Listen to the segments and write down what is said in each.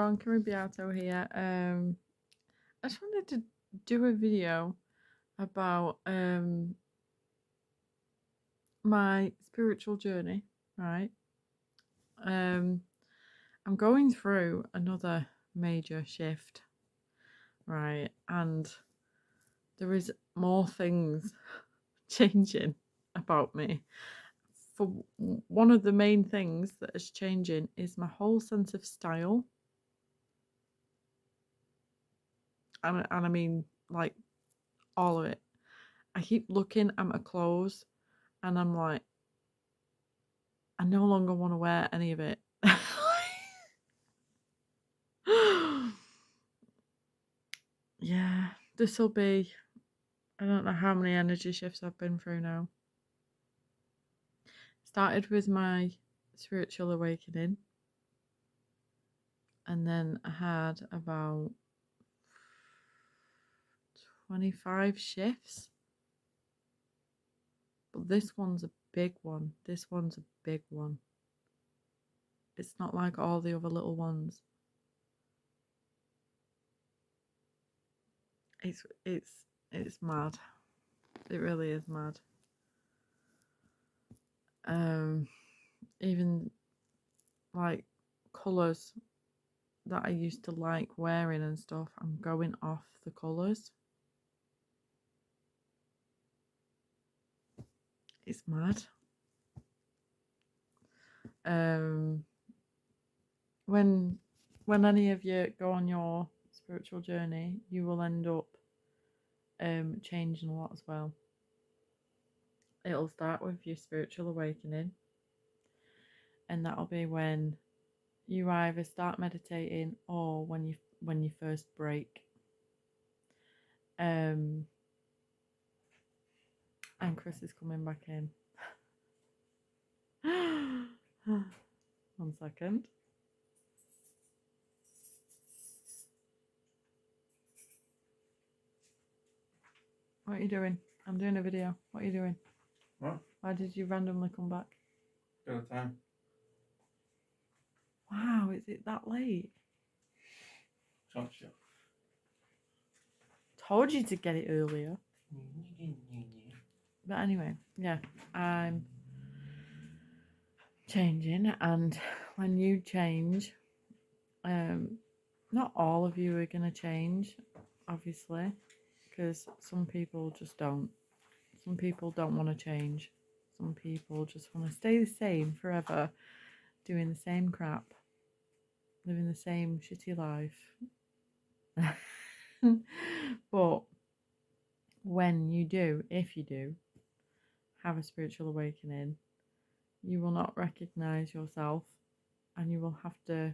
Donkin Rigby Artho here. I just wanted to do a video about my spiritual journey, right? I'm going through another major shift, right? And there is more things changing about me. For one of the main things that is changing is my whole sense of style. And I mean, like, all of it. I keep looking at my clothes and I'm like, I no longer want to wear any of it. Yeah, this will be, I don't know how many energy shifts I've been through now. Started with my spiritual awakening, and then I had about 25 shifts. But this one's a big one. This one's a big one. It's not like all the other little ones. It's mad. It really is mad. Even like colours that I used to like wearing and stuff, I'm going off the colours. It's mad. When any of you go on your spiritual journey, you will end up changing a lot as well. It'll start with your spiritual awakening, and that'll be when you either start meditating or when you first break. And Chris is coming back in. 1 second. What are you doing? I'm doing a video. What are you doing? What? Why did you randomly come back? Got a time. Wow, is it that late? Gotcha. Told you to get it earlier. But anyway, yeah, I'm changing, and when you change, not all of you are gonna change, obviously, because some people just don't. Some people don't want to change. Some people just want to stay the same forever, doing the same crap, living the same shitty life. But when you do, if you do, have a spiritual awakening, you will not recognize yourself, and you'll have to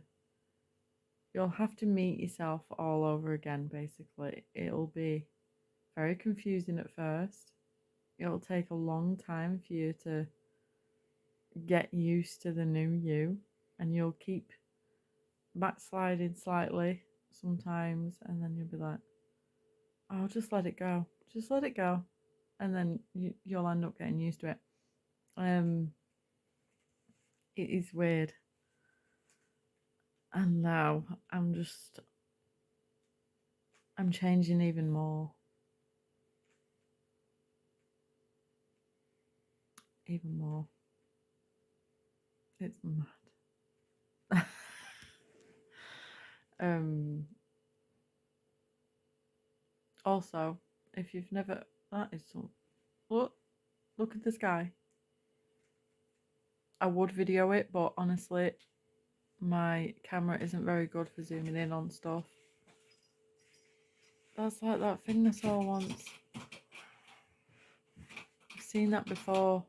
meet yourself all over again. Basically, it'll be very confusing at first. It'll take a long time for you to get used to the new you, and you'll keep backsliding slightly sometimes, and then you'll be like, oh, just let it go, and then you'll end up getting used to it. It is weird, and now I'm changing even more. It's mad. Also, if you've never, that is so, look at the sky. I would video it, but honestly, my camera isn't very good for zooming in on stuff. That's like that thing I saw once. I've seen that before.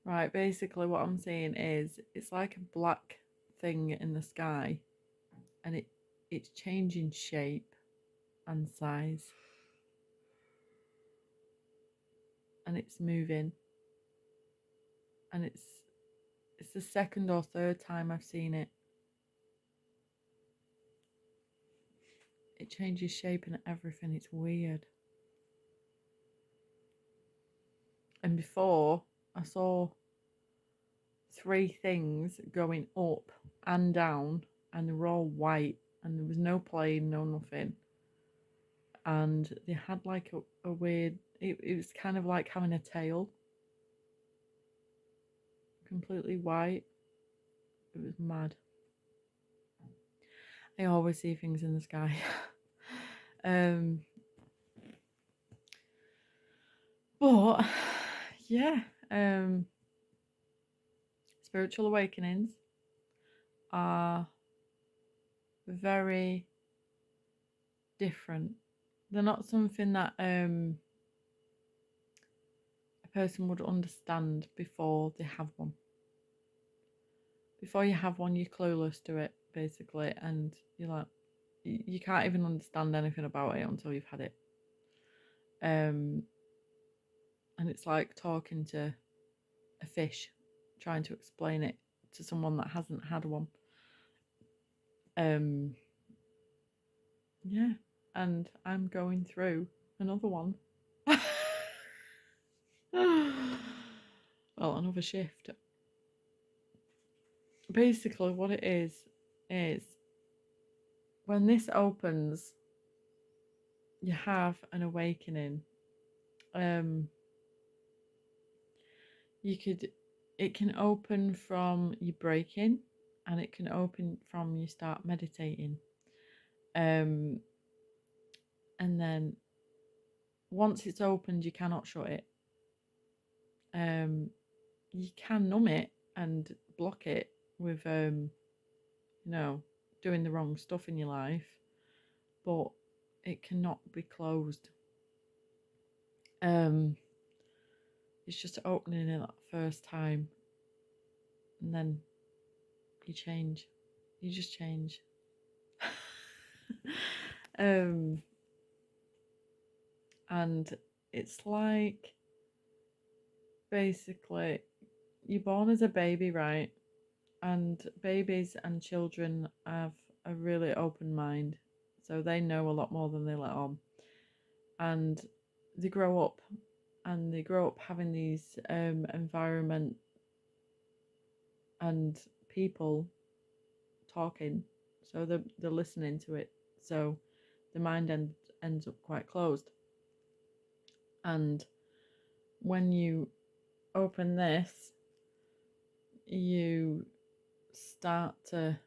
Right, basically what I'm saying is it's like a black thing in the sky, and it's changing shape and size, and it's moving, and it's the second or third time I've seen it. It changes shape and everything. It's weird. And before, I saw three things going up and down, and they were all white, and there was no plane, no nothing. And they had like a weird, it was kind of like having a tail, completely white. It was mad. I always see things in the sky. um, but yeah, spiritual awakenings are very different. They're not something that a person would understand before they have one. Before you have one, you're clueless to it, basically, and you're like, you can't even understand anything about it until you've had it. And it's like talking to a fish, trying to explain it to someone that hasn't had one. Yeah, and I'm going through another one. Well, another shift. Basically, what it is when this opens, you have an awakening. It can open from you breaking, and it can open from you start meditating. And then once it's opened, you cannot shut it. You can numb it and block it with doing the wrong stuff in your life, but it cannot be closed. It's just opening it that first time, and then you change. You just change. And it's like, basically, you're born as a baby, right? And babies and children have a really open mind, so they know a lot more than they let on. And they grow up, having these environment and people talking, so they're listening to it. So the mind ends up quite closed. And when you open this, you start to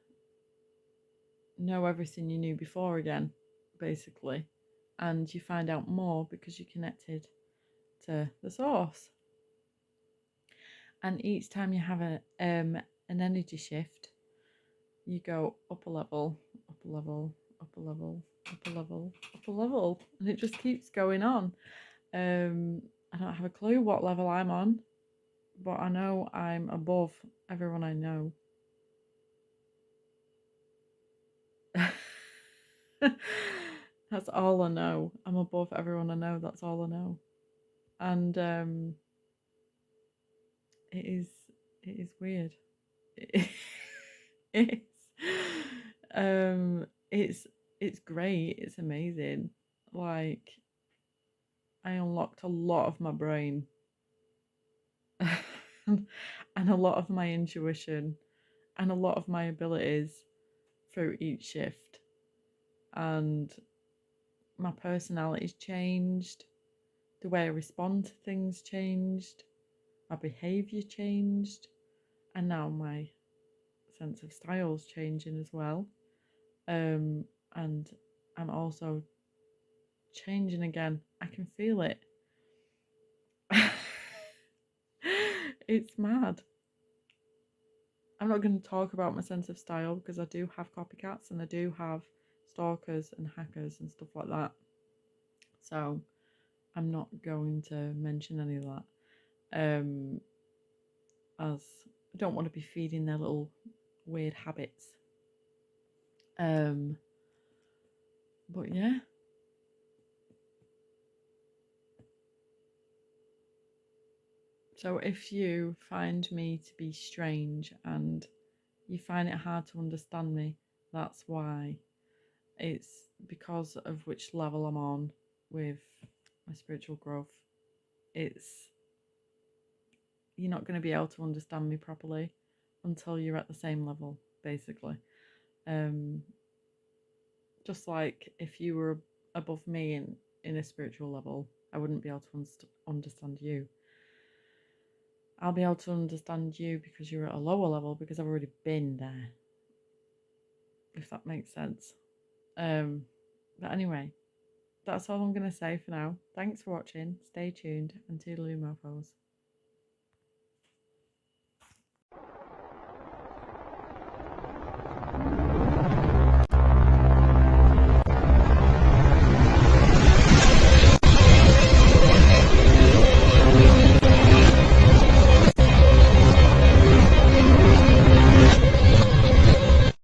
know everything you knew before again, basically. And you find out more because you're connected to the source. And each time you have an energy shift, you go up a level, up a level, up a level, up a level, up a level, and it just keeps going on. I don't have a clue what level I'm on, but I know I'm above everyone I know. That's all I know. I'm above everyone I know. That's all I know. And it is weird. It's it's great. It's amazing. Like, I unlocked a lot of my brain and a lot of my intuition and a lot of my abilities through each shift. And my personality's changed. The way I respond to things changed. My behaviour changed. And now my sense of style's changing as well. And I'm also changing again. I can feel it. It's mad. I'm not going to talk about my sense of style because I do have copycats and I do have stalkers and hackers and stuff like that. So I'm not going to mention any of that. As I don't want to be feeding their little weird habits. But yeah. So if you find me to be strange and you find it hard to understand me, that's why. It's because of which level I'm on with my spiritual growth. You're not going to be able to understand me properly. until you're at the same level, basically. Um, just like if you were above me in a spiritual level, I wouldn't be able to understand you. I'll be able to understand you because you're at a lower level because I've already been there, if that makes sense. But anyway, that's all I'm going to say for now. Thanks for watching. Stay tuned and toodaloo mofos.